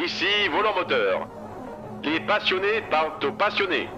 Ici Volant Moteur. Les passionnés parlent aux passionnés.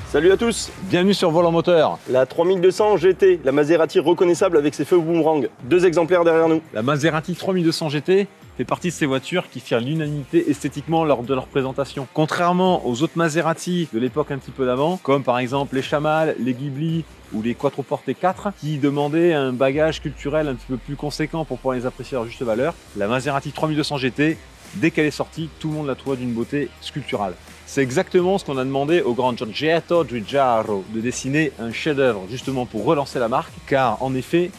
Salut à tous, Bienvenue sur Volant Moteur. la 3200 GT, la Maserati reconnaissable avec ses feux boomerang. 2 exemplaires derrière nous. La Maserati 3200 GT fait partie de ces voitures qui firent l'unanimité esthétiquement lors de leur présentation. Contrairement aux autres Maserati de l'époque un petit peu d'avant, comme par exemple les Chamal, les Ghibli ou les Quattroporte 4, qui demandaient un bagage culturel un petit peu plus conséquent pour pouvoir les apprécier à leur juste valeur, la Maserati 3200 GT, dès qu'elle est sortie, tout le monde la trouvait d'une beauté sculpturale. C'est exactement ce qu'on a demandé au grand Giorgetto Giugiaro de dessiner un chef-d'œuvre justement pour relancer la marque, car en effet,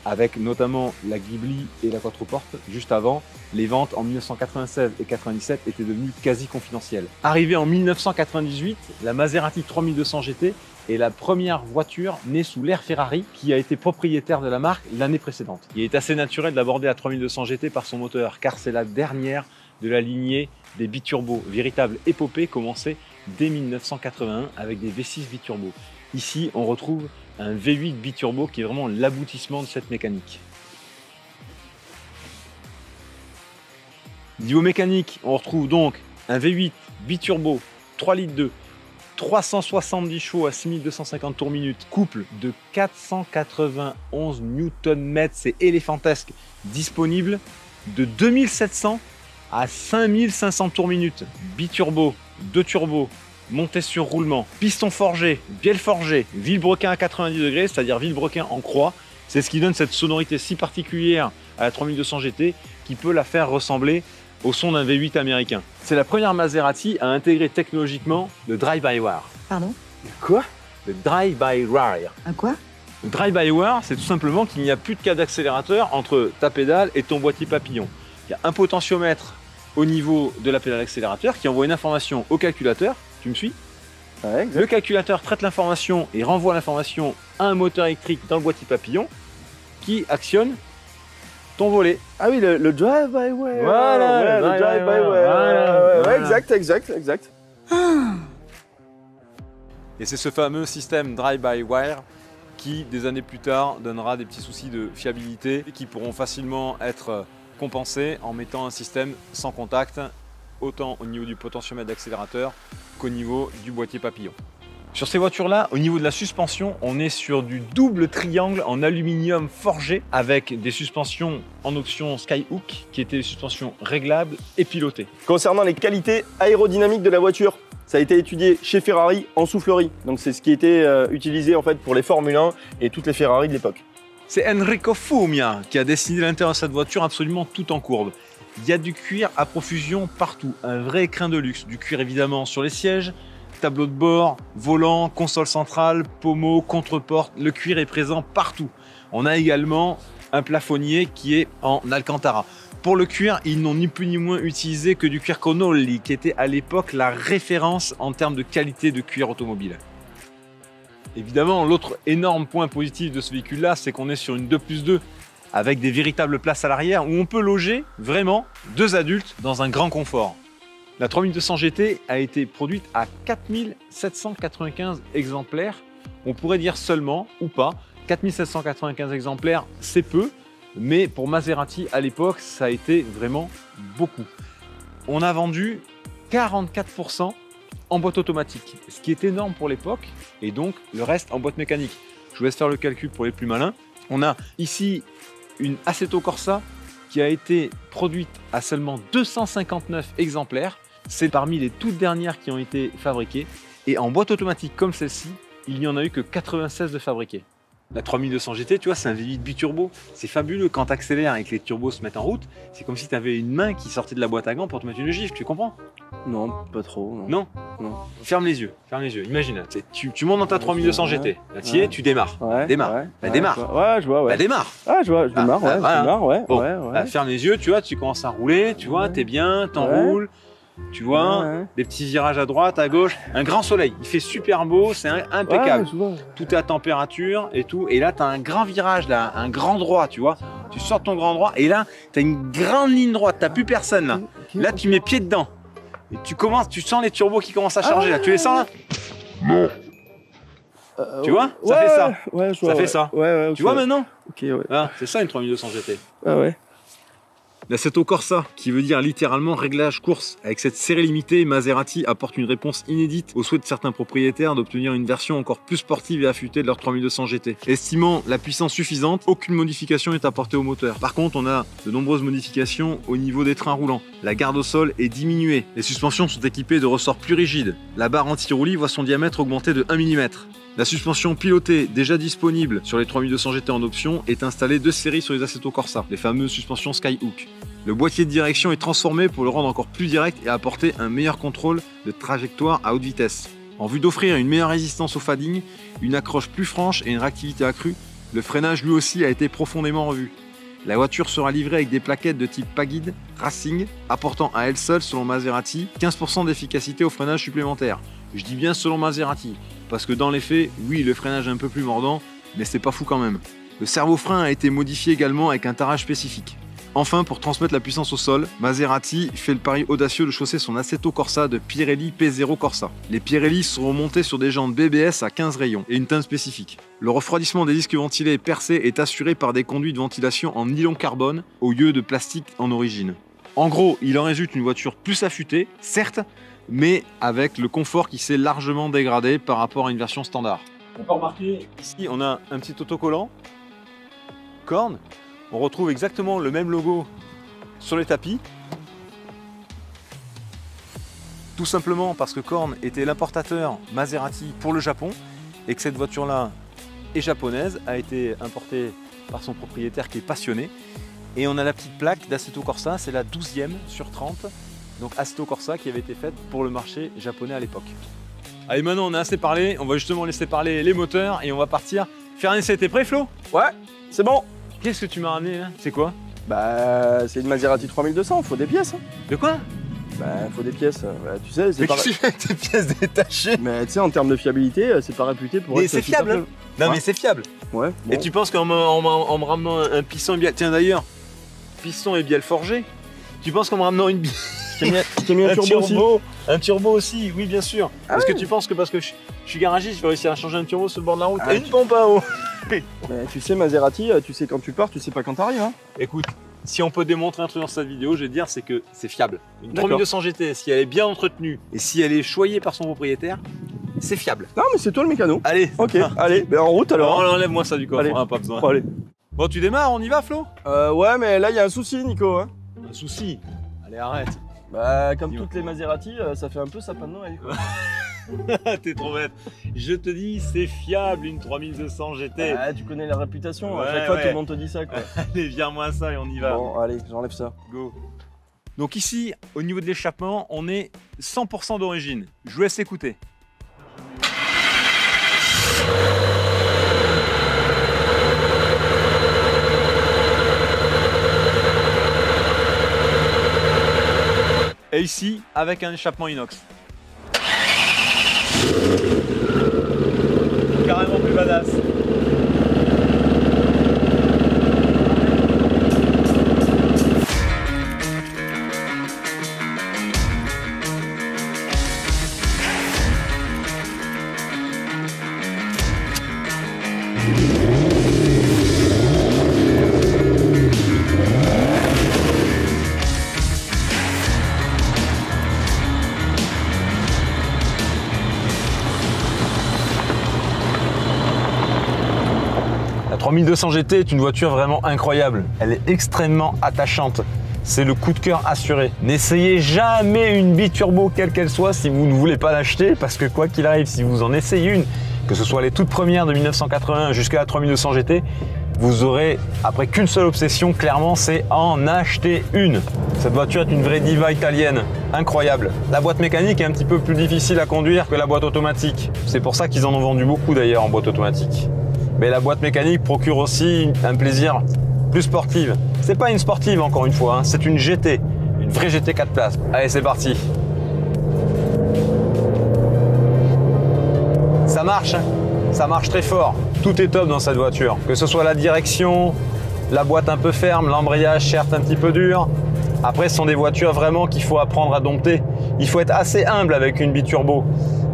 avec notamment la Ghibli et la Quattroporte, juste avant, les ventes en 1996 et 97 étaient devenues quasi confidentielles. Arrivée en 1998, la Maserati 3200 GT est la première voiture née sous l'ère Ferrari qui a été propriétaire de la marque l'année précédente. Il est assez naturel d'aborder la 3200 GT par son moteur, car c'est la dernière de la lignée des biturbo, véritable épopée commencée dès 1981 avec des V6 biturbo. Ici, on retrouve un V8 biturbo qui est vraiment l'aboutissement de cette mécanique. Niveau mécanique, on retrouve donc un V8 biturbo 3 litres 2, 370 chevaux à 6250 tours minute, couple de 491 Nm, c'est éléphantesque, disponible de 2700 à 5500 tours minute, biturbo, 2 turbos, montée sur roulement, piston forgé, bielle forgée, vilebrequin à 90 degrés, c'est-à-dire vilebrequin en croix. C'est ce qui donne cette sonorité si particulière à la 3200 GT qui peut la faire ressembler au son d'un V8 américain. C'est la première Maserati à intégrer technologiquement le drive-by-wire. Pardon? Quoi? Le drive-by-wire. Un quoi? Le drive-by-wire, c'est tout simplement qu'il n'y a plus de câble d'accélérateur entre ta pédale et ton boîtier papillon. Il y a un potentiomètre au niveau de la pédale d'accélérateur qui envoie une information au calculateur. Tu me suis? Ouais, exact. Le calculateur traite l'information et renvoie l'information à un moteur électrique dans le boîtier papillon qui actionne ton volet. Ah oui, le drive-by-wire. Voilà, ouais, le drive-by-wire. voilà, Ouais, exact. Et c'est ce fameux système drive-by-wire qui, des années plus tard, donnera des petits soucis de fiabilité qui pourront facilement être compensés en mettant un système sans contact, autant au niveau du potentiomètre d'accélérateur qu'au niveau du boîtier papillon. Sur ces voitures-là, au niveau de la suspension, on est sur du double triangle en aluminium forgé avec des suspensions en option Skyhook qui étaient des suspensions réglables et pilotées. Concernant les qualités aérodynamiques de la voiture, ça a été étudié chez Ferrari en soufflerie. Donc c'est ce qui était utilisé en fait pour les Formule 1 et toutes les Ferrari de l'époque. C'est Enrico Fumia qui a dessiné l'intérieur de cette voiture absolument tout en courbe. Il y a du cuir à profusion partout, un vrai écrin de luxe. Du cuir évidemment sur les sièges, tableau de bord, volant, console centrale, pommeau, contreporte. Le cuir est présent partout. On a également un plafonnier qui est en Alcantara. Pour le cuir, ils n'ont ni plus ni moins utilisé que du cuir Connolly, qui était à l'époque la référence en termes de qualité de cuir automobile. Évidemment, l'autre énorme point positif de ce véhicule-là, c'est qu'on est sur une 2+2 avec des véritables places à l'arrière où on peut loger vraiment 2 adultes dans un grand confort. La 3200 GT a été produite à 4795 exemplaires. On pourrait dire seulement, ou pas, 4795 exemplaires, c'est peu, mais pour Maserati à l'époque, ça a été vraiment beaucoup. On a vendu 44% en boîte automatique, ce qui est énorme pour l'époque, et donc le reste en boîte mécanique. Je vous laisse faire le calcul pour les plus malins. On a ici une Assetto Corsa qui a été produite à seulement 259 exemplaires. C'est parmi les toutes dernières qui ont été fabriquées. Et en boîte automatique comme celle-ci, il n'y en a eu que 96 de fabriquées. La 3200 GT, tu vois, c'est un V8 biturbo. C'est fabuleux quand tu accélères et que les turbos se mettent en route. C'est comme si tu avais une main qui sortait de la boîte à gants pour te mettre une gifle, tu comprends? Non, pas trop. Non. Non. Ferme les yeux, Imagine, tu montes dans ta 3200 GT. Là, tu y es, tu démarres. Ouais, Démarre. ouais, Bah, ouais, démarre. Ouais, je vois, ouais. Bah, démarre. Ah, je vois, je démarre, ouais, voilà. je démarre, ouais. Bon, ouais. bah, ferme les yeux, tu vois, tu commences à rouler, tu vois, t'es bien, t'enroules. Tu vois, Ouais. des petits virages à droite, à gauche, un grand soleil, il fait super beau, c'est impeccable. Ouais, je vois. Tout est à température et tout. Et là, tu as un grand virage, là, un grand droit, tu vois. Tu sors ton grand droit et là, tu as une grande ligne droite, tu n'as plus personne là. Là, tu mets pied dedans. Et tu sens les turbos qui commencent à charger là. Tu les sens là? Non. Tu vois? Ça fait ça. Ouais, je vois. Ça fait ça. Ouais, ouais. Tu vois maintenant? Ok, ouais. Ah, c'est ça une 3200 GT. Ah ouais. L'Assetto Corsa, qui veut dire littéralement réglage course. Avec cette série limitée, Maserati apporte une réponse inédite au souhait de certains propriétaires d'obtenir une version encore plus sportive et affûtée de leur 3200 GT. Estimant la puissance suffisante, aucune modification n'est apportée au moteur. Par contre, on a de nombreuses modifications au niveau des trains roulants. La garde au sol est diminuée. Les suspensions sont équipées de ressorts plus rigides. La barre anti-roulis voit son diamètre augmenter de 1 mm. La suspension pilotée, déjà disponible sur les 3200 GT en option, est installée de série sur les Assetto Corsa, les fameuses suspensions Skyhook. Le boîtier de direction est transformé pour le rendre encore plus direct et apporter un meilleur contrôle de trajectoire à haute vitesse. En vue d'offrir une meilleure résistance au fading, une accroche plus franche et une réactivité accrue, le freinage lui aussi a été profondément revu. La voiture sera livrée avec des plaquettes de type Pagid Racing, apportant à elle seule, selon Maserati, 15% d'efficacité au freinage supplémentaire. Je dis bien selon Maserati, parce que dans les faits, oui, le freinage est un peu plus mordant, mais c'est pas fou quand même. Le servo-frein a été modifié également avec un tarage spécifique. Enfin, pour transmettre la puissance au sol, Maserati fait le pari audacieux de chausser son Assetto Corsa de Pirelli P0 Corsa. Les Pirelli seront montés sur des jantes BBS à 15 rayons et une teinte spécifique. Le refroidissement des disques ventilés percés est assuré par des conduits de ventilation en nylon carbone au lieu de plastique en origine. En gros, il en résulte une voiture plus affûtée, certes, mais avec le confort qui s'est largement dégradé par rapport à une version standard. On peut remarquer ici, on a un petit autocollant, Korn. On retrouve exactement le même logo sur les tapis. Tout simplement parce que Korn était l'importateur Maserati pour le Japon et que cette voiture-là est japonaise, a été importée par son propriétaire qui est passionné. Et on a la petite plaque d'Assetto Corsa, c'est la 12e sur 30. Donc Assetto Corsa qui avait été faite pour le marché japonais à l'époque. Allez, maintenant on a assez parlé, on va justement laisser parler les moteurs et on va partir faire un essai. T'es prêt, Flo? Ouais, c'est bon. Qu'est-ce que tu m'as ramené là? C'est quoi? Bah, c'est une Maserati 3200, faut des pièces. Hein. De quoi? Bah, faut des pièces. Bah, tu sais, c'est Mais pas. qu'est-ce que tu fais avec tes pièces détachées? Mais tu sais, en termes de fiabilité, c'est pas réputé pour. Mais être c'est super fiable, hein. Non, Ouais. mais c'est fiable. Ouais. Bon. Et tu penses qu'en me ramenant un piston et bielle. Tiens d'ailleurs, piston et bielle forgé. Tu penses qu'en me ramenant une Je t'ai mis un turbo aussi. Un turbo aussi, oui bien sûr. Ah Est-ce ouais. que tu penses que parce que je suis garagiste, je vais réussir à changer un turbo sur le bord de la route? Ah, Et une pompe à eau. Mais tu sais, Maserati, tu sais quand tu pars, tu sais pas quand t'arrives. Hein. Écoute, si on peut démontrer un truc dans cette vidéo, je vais te dire c'est que c'est fiable. Une D'accord. 3200 GT, si elle est bien entretenue et si elle est choyée par son propriétaire, c'est fiable. Non, mais c'est toi le mécano. Allez, Ok, allez, ben en route alors. alors enlève-moi ça du coffre, Allez. hein, pas besoin. Bon, allez. Bon, tu démarres, on y va, Flo? Ouais, mais là, il y a un souci, Nico. Hein. Un souci. Allez, arrête. Bah, comme Dis-moi. toutes les Maserati, ça fait un peu sapin de Noël. Quoi. T'es trop bête. Je te dis, c'est fiable une 3200 GT. Ah, tu connais la réputation. À Ouais, chaque fois, ouais. tout le monde te dit ça. Quoi. Allez, viens-moi ça et on y va. Bon, allez, j'enlève ça. Go. Donc ici, au niveau de l'échappement, on est 100% d'origine. Je vous laisse écouter. Et ici, avec un échappement inox. Carrément plus badass. La 3200 GT est une voiture vraiment incroyable. Elle est extrêmement attachante. C'est le coup de cœur assuré. N'essayez jamais une biturbo quelle qu'elle soit si vous ne voulez pas l'acheter parce que quoi qu'il arrive, si vous en essayez une, que ce soit les toutes premières de 1981 jusqu'à la 3200 GT, vous aurez, après qu'une seule obsession, clairement, c'est en acheter une. Cette voiture est une vraie diva italienne, incroyable. La boîte mécanique est un petit peu plus difficile à conduire que la boîte automatique. C'est pour ça qu'ils en ont vendu beaucoup d'ailleurs en boîte automatique. Mais la boîte mécanique procure aussi un plaisir plus sportif. C'est pas une sportive encore une fois, hein. C'est une GT, une vraie GT 4 places. Allez, c'est parti. Ça marche, hein. Ça marche très fort. Tout est top dans cette voiture. Que ce soit la direction, la boîte un peu ferme, l'embrayage certes un petit peu dur. Après, ce sont des voitures vraiment qu'il faut apprendre à dompter. Il faut être assez humble avec une biturbo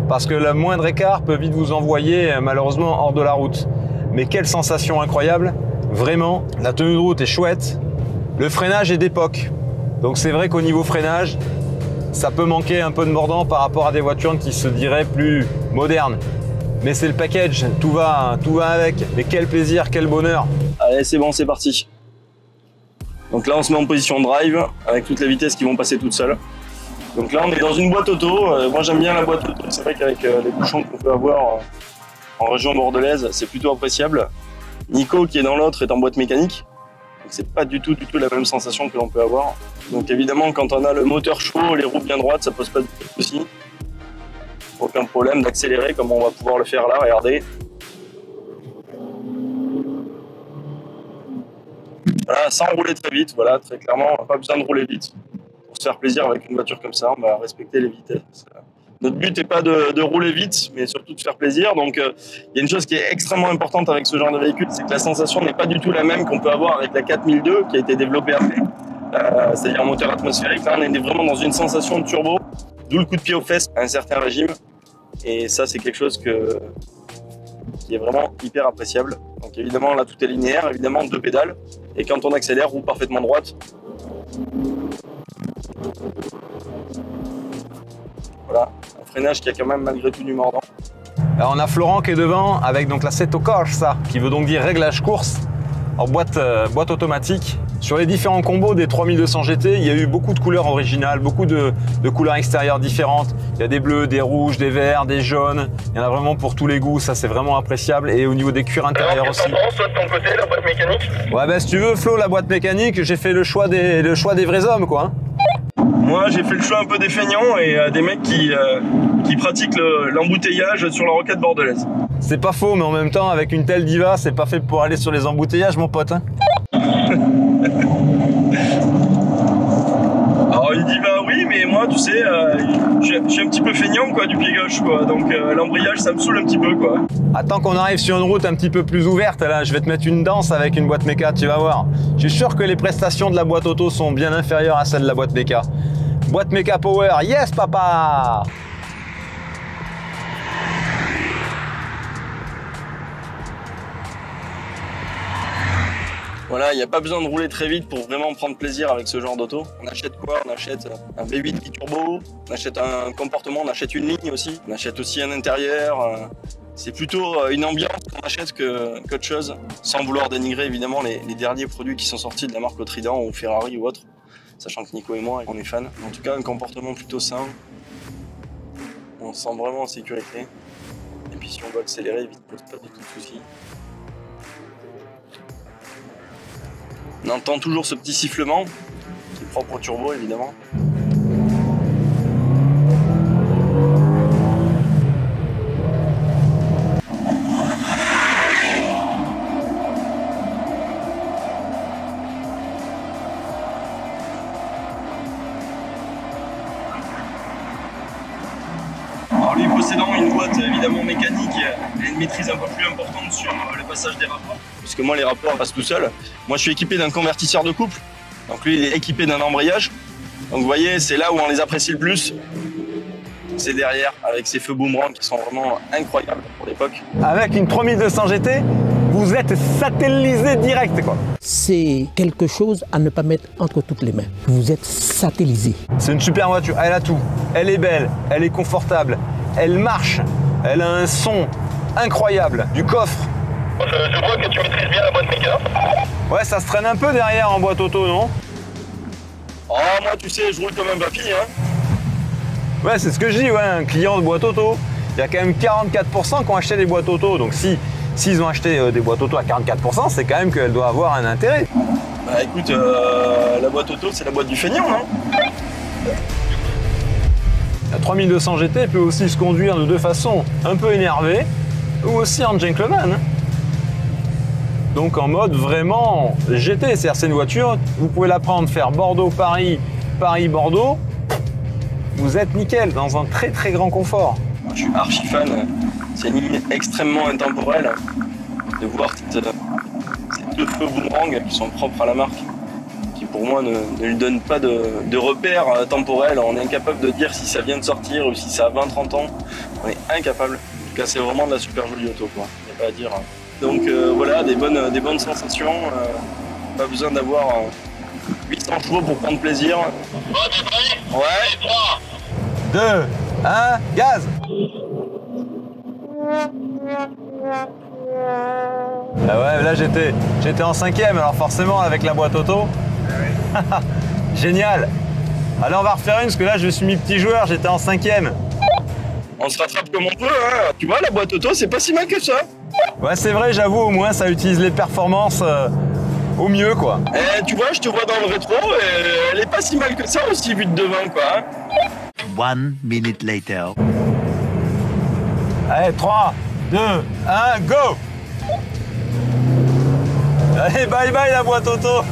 parce que le moindre écart peut vite vous envoyer malheureusement hors de la route. Mais quelle sensation incroyable. Vraiment, la tenue de route est chouette. Le freinage est d'époque. Donc c'est vrai qu'au niveau freinage, ça peut manquer un peu de mordant par rapport à des voitures qui se diraient plus modernes. Mais c'est le package, tout va avec. Mais quel plaisir, quel bonheur. Allez, c'est bon, c'est parti. Donc là, on se met en position drive avec toutes les vitesses qui vont passer toutes seules. Donc là, on est dans une boîte auto. Moi, j'aime bien la boîte auto. C'est vrai qu'avec les bouchons qu'on peut avoir en région bordelaise, c'est plutôt appréciable. Nico, qui est dans l'autre, est en boîte mécanique. Donc c'est pas du tout la même sensation que l'on peut avoir. Donc évidemment, quand on a le moteur chaud, les roues bien droites, ça pose pas de soucis. Aucun problème d'accélérer comme on va pouvoir le faire là, regardez. Voilà, sans rouler très vite, voilà, très clairement, on n'a pas besoin de rouler vite. Pour se faire plaisir avec une voiture comme ça, on va respecter les vitesses. Notre but n'est pas de rouler vite, mais surtout de faire plaisir. Donc il y a une chose qui est extrêmement importante avec ce genre de véhicule, c'est que la sensation n'est pas du tout la même qu'on peut avoir avec la 4002 qui a été développée après. C'est-à-dire un moteur atmosphérique. Là, on est vraiment dans une sensation de turbo, d'où le coup de pied aux fesses à un certain régime. Et ça, c'est quelque chose qui est vraiment hyper appréciable. Donc évidemment, là, tout est linéaire, évidemment, 2 pédales. Et quand on accélère, roue parfaitement droite. Voilà, un freinage qui a quand même malgré tout du mordant. Alors on a Florent qui est devant avec donc la Seto Corsa, qui veut donc dire réglage course en boîte automatique. Sur les différents combos des 3200 GT, il y a eu beaucoup de couleurs originales, beaucoup de couleurs extérieures différentes. Il y a des bleus, des rouges, des verts, des jaunes. Il y en a vraiment pour tous les goûts, ça c'est vraiment appréciable. Et au niveau des cuirs intérieurs aussi. Toi de ton côté, la boîte mécanique? Ouais, bah si tu veux Flo, la boîte mécanique, j'ai fait le choix des vrais hommes quoi. Moi, j'ai fait le choix un peu des feignants et des mecs qui pratiquent l'embouteillage sur la rocade bordelaise. C'est pas faux, mais en même temps, avec une telle diva, c'est pas fait pour aller sur les embouteillages, mon pote. Hein. Alors une diva oui, mais moi tu sais, je suis un petit peu feignant quoi, du pied gauche quoi, donc l'embrayage ça me saoule un petit peu quoi. Attends qu'on arrive sur une route un petit peu plus ouverte, là, je vais te mettre une danse avec une boîte méca, tu vas voir. Je suis sûr que les prestations de la boîte auto sont bien inférieures à celles de la boîte méca. Boîte méca power, yes papa! Voilà, il n'y a pas besoin de rouler très vite pour vraiment prendre plaisir avec ce genre d'auto. On achète quoi? On achète un V8 bi-turbo, on achète un comportement, on achète une ligne aussi, on achète aussi un intérieur. C'est plutôt une ambiance qu'on achète qu'autre chose, sans vouloir dénigrer évidemment les derniers produits qui sont sortis de la marque Trident ou Ferrari ou autre, sachant que Nico et moi, on est fans. En tout cas, un comportement plutôt sain, on se sent vraiment en sécurité. Et puis si on veut accélérer, il ne pose pas du tout de soucis. On entend toujours ce petit sifflement, qui est propre au turbo évidemment. Alors lui possédant une boîte évidemment mécanique, il a une maîtrise un peu plus importante sur le passage des rapports. Parce que moi les rapports passent tout seuls. Moi je suis équipé d'un convertisseur de couple. Donc lui il est équipé d'un embrayage. Donc vous voyez c'est là où on les apprécie le plus. C'est derrière avec ces feux boomerang qui sont vraiment incroyables pour l'époque. Avec une 3200 GT, vous êtes satellisé direct quoi. C'est quelque chose à ne pas mettre entre toutes les mains. Vous êtes satellisé. C'est une super voiture, elle a tout. Elle est belle, elle est confortable, elle marche, elle a un son incroyable, du coffre. Je vois que tu maîtrises bien la boîte méca. Ouais, ça se traîne un peu derrière en boîte auto, non? Oh moi tu sais je roule comme un papy hein. Ouais, c'est ce que je dis, ouais, un client de boîte auto. Il y a quand même 44% qui ont acheté des boîtes auto, donc s'ils ont acheté des boîtes auto à 44%, c'est quand même qu'elle doit avoir un intérêt. Bah écoute, la boîte auto c'est la boîte du feignant non? La 3200 GT peut aussi se conduire de deux façons, un peu énervé ou aussi en gentleman. Donc en mode vraiment GT, c'est-à-dire c'est une voiture, vous pouvez la prendre, faire Bordeaux-Paris, Paris-Bordeaux, vous êtes nickel, dans un très très grand confort. Moi, je suis archi fan, c'est une ligne extrêmement intemporelle de voir ces deux feux boomerang qui sont propres à la marque, qui pour moi ne lui donnent pas de repères temporels. On est incapable de dire si ça vient de sortir ou si ça a 20-30 ans, on est incapable. En tout cas c'est vraiment de la super jolie auto quoi, il n'y a pas à dire. Donc voilà, des bonnes sensations, pas besoin d'avoir 800 chevaux pour prendre plaisir. T'es prêt? Ouais. 3. 2, 1, gaz. Ah ouais, là j'étais en 5e, alors forcément avec la boîte auto. Génial. Allez, on va refaire une, parce que là je suis mis petit joueur, j'étais en 5e. On se rattrape comme on peut, hein. Tu vois, la boîte auto, c'est pas si mal que ça. Ouais, c'est vrai, j'avoue, au moins ça utilise les performances au mieux, quoi. Et tu vois, je te vois dans le rétro, et elle est pas si mal que ça aussi, vue de devant, quoi. Hein. 1 minute later. Allez, 3, 2, 1, go. Allez, bye bye la boîte auto.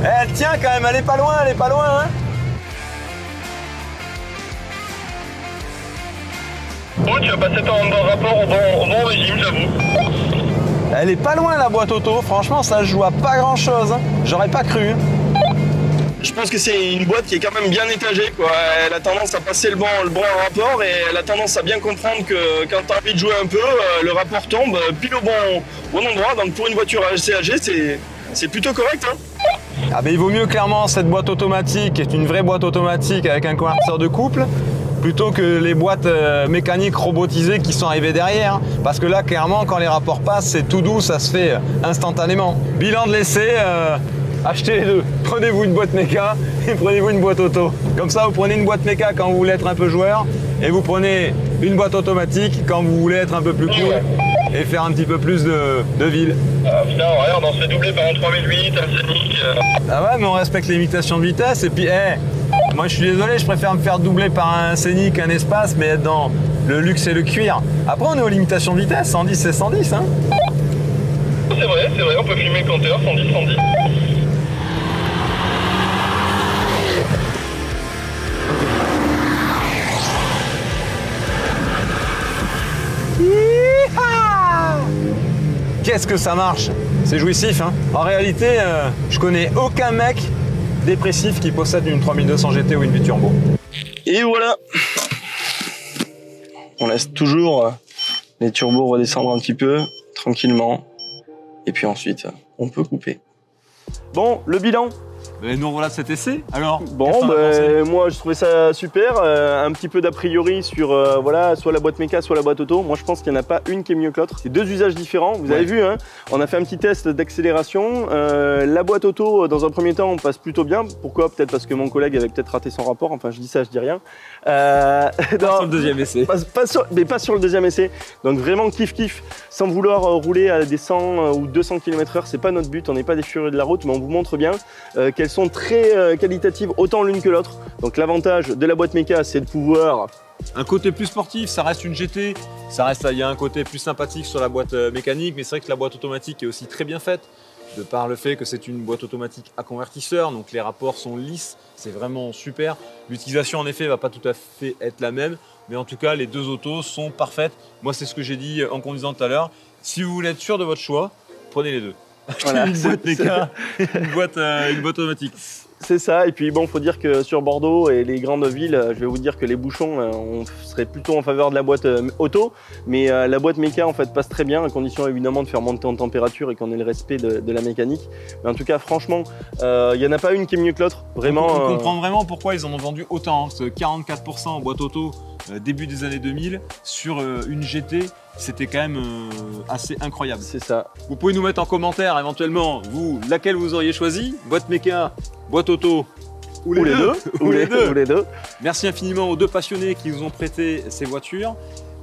Eh, elle tient quand même, elle est pas loin, hein. Oh, tu as passé ton rapport au bon régime, j'avoue. Elle est pas loin la boîte auto, franchement ça se joue à pas grand chose, hein. J'aurais pas cru. Je pense que c'est une boîte qui est quand même bien étagée, quoi. Elle a tendance à passer le bon rapport et elle a tendance à bien comprendre que quand tu as envie de jouer un peu, le rapport tombe pile au bon endroit. Donc pour une voiture assez âgée, c'est plutôt correct. Hein. Ah mais il vaut mieux clairement cette boîte automatique, qui est une vraie boîte automatique avec un convertisseur de couple, plutôt que les boîtes mécaniques robotisées qui sont arrivées derrière. Hein. Parce que là, clairement, quand les rapports passent, c'est tout doux, ça se fait instantanément. Bilan de l'essai, achetez les deux. Prenez-vous une boîte méca et prenez-vous une boîte auto. Comme ça, vous prenez une boîte méca quand vous voulez être un peu joueur et vous prenez une boîte automatique quand vous voulez être un peu plus cool et faire un petit peu plus de ville. Putain, regarde, on se fait doubler par un 3008, un Scénic. Ah ouais, mais on respecte les limitations de vitesse et puis, moi je suis désolé, je préfère me faire doubler par un Scénic, un Espace, mais être dans le luxe et le cuir. Après, on est aux limitations de vitesse, 110 c'est 110, hein. C'est vrai, on peut filmer le compteur, 110, 110. Qu'est-ce que ça marche? C'est jouissif, hein. En réalité, je connais aucun mec dépressif qui possède une 3200 GT ou une biturbo. Et voilà. On laisse toujours les turbos redescendre un petit peu, tranquillement. Et puis ensuite, on peut couper. Bon, le bilan. Mais nous voilà de cet essai, alors. Bon, moi je trouvais ça super, un petit peu d'a priori sur voilà, soit la boîte méca, soit la boîte auto. Moi je pense qu'il n'y en a pas une qui est mieux que l'autre. C'est deux usages différents, vous avez vu, hein, on a fait un petit test d'accélération. La boîte auto, dans un premier temps, on passe plutôt bien. Pourquoi? Peut-être parce que mon collègue avait peut-être raté son rapport, enfin je dis ça, je dis rien. Pas sur le deuxième essai. Mais pas sur le deuxième essai. Donc vraiment kiff, sans vouloir rouler à des 100 ou 200 km/h, c'est pas notre but, on n'est pas des furieux de la route, mais on vous montre bien qu'elles sont très qualitatives autant l'une que l'autre. Donc l'avantage de la boîte méca, c'est de pouvoir... Un côté plus sportif, ça reste une GT, il y a un côté plus sympathique sur la boîte mécanique, mais c'est vrai que la boîte automatique est aussi très bien faite, de par le fait que c'est une boîte automatique à convertisseur, donc les rapports sont lisses, c'est vraiment super. L'utilisation en effet va pas tout à fait être la même, mais en tout cas les deux autos sont parfaites. Moi c'est ce que j'ai dit en conduisant tout à l'heure, si vous voulez être sûr de votre choix, prenez les deux. Voilà, une boîte méca, une boîte automatique. C'est ça, et puis bon, faut dire que sur Bordeaux et les grandes villes, je vais vous dire que les bouchons, on serait plutôt en faveur de la boîte auto, mais la boîte méca en fait passe très bien, à condition évidemment de faire monter en température et qu'on ait le respect de la mécanique. Mais en tout cas, franchement, il n'y en a pas une qui est mieux que l'autre. Vraiment. On comprend vraiment pourquoi ils en ont vendu autant, hein, parce que 44% en boîte auto début des années 2000 sur une GT. C'était quand même assez incroyable. C'est ça. Vous pouvez nous mettre en commentaire éventuellement, vous, laquelle vous auriez choisi, boîte méca, boîte auto ou les deux. Ou les deux. Merci infiniment aux deux passionnés qui nous ont prêté ces voitures.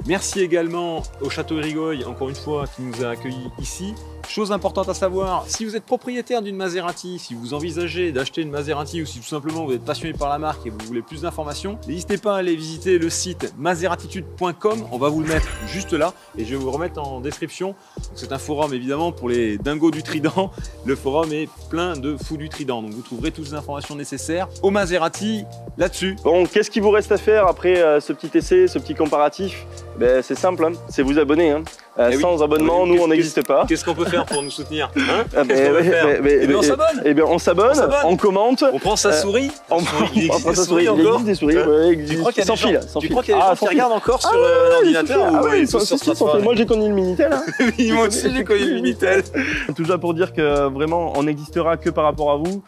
Merci également au Château Irigoyen, encore une fois, qui nous a accueillis ici. Chose importante à savoir, si vous êtes propriétaire d'une Maserati, si vous envisagez d'acheter une Maserati ou si tout simplement vous êtes passionné par la marque et vous voulez plus d'informations, n'hésitez pas à aller visiter le site maseratitude.com, on va vous le mettre juste là et je vais vous remettre en description. C'est un forum évidemment pour les dingos du Trident, le forum est plein de fous du Trident, donc vous trouverez toutes les informations nécessaires au Maserati là-dessus. Bon, qu'est-ce qu'il vous reste à faire après ce petit essai, ce petit comparatif? Ben, c'est simple, hein, c'est vous abonner. Hein. oui. Sans abonnement, nous on n'existe pas. Qu'est-ce qu'on peut faire pour nous soutenir, hein? Ah, Qu'est-ce qu'on peut faire? Eh bien, on s'abonne. Eh bien, on s'abonne, on commente. On prend sa souris. On Il prend sa souris, il encore. existe des souris. Hein? Ouais, Tu crois qu'il y a sans des gens, fil. tu crois qu'il y a des gens qui regardent encore sur un ordinateur ou ils sont sur smartphone? Moi j'ai connu le Minitel. Hein. Oui, moi aussi j'ai connu le Minitel. Tout ça pour dire que vraiment on n'existera que par rapport à vous,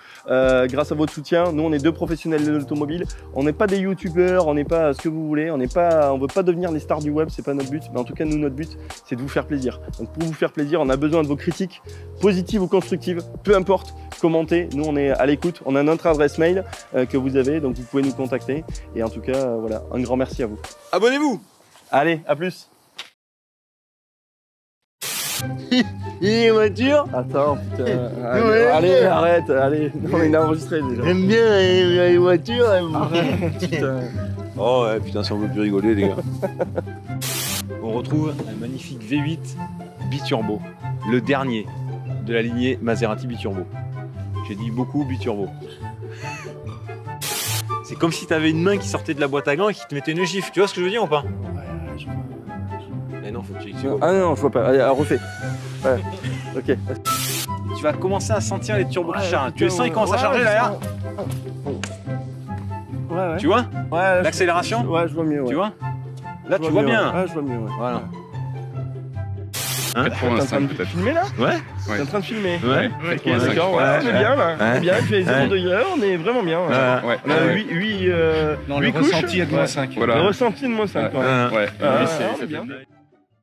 grâce à votre soutien. Nous on est deux professionnels de l'automobile. On n'est pas des youtubeurs, on n'est pas ce que vous voulez, on veut pas devenir les stars du web, c'est pas notre but. Mais en tout cas nous notre but c'est de vous faire plaisir. Donc pour vous faire plaisir, on a besoin de vos critiques, positives ou constructives, peu importe, commentez. Nous on est à l'écoute, on a notre adresse mail que vous avez, donc vous pouvez nous contacter. Et en tout cas voilà, un grand merci à vous. Abonnez-vous. Allez, à plus. Les voitures, Attends, putain. Allez, arrête, allez. Non, il a enregistré déjà. j'aime bien les voitures. Putain. Oh ouais, putain, si on veut plus rigoler, les gars. On retrouve un magnifique V8 biturbo, le dernier de la lignée Maserati biturbo. J'ai dit beaucoup biturbo. C'est comme si t'avais une main qui sortait de la boîte à gants et qui te mettait une gifle. Tu vois ce que je veux dire ou pas? Mais non, faut que tu vois. Ah non, je vois pas. Allez, refais. Ouais. Ok. Tu vas commencer à sentir les turbos qui chargent. Tu les sens, ils commencent à charger derrière. Ouais, Tu vois ouais. l'accélération? Ouais, je vois mieux. Ouais. Tu vois? Là, tu vois bien. Ouais, je vois mieux. Ouais. Voilà. T'es en train de filmer là? Ouais. T'es en train de filmer? Ouais. Ok, d'accord. Ouais, on est bien là. On est bien. Tu fais 0 degrés, on est vraiment bien. Ouais. On a 8 Non, le couches. ressenti est de -5. Le ressenti de -5. Ouais. On est bien.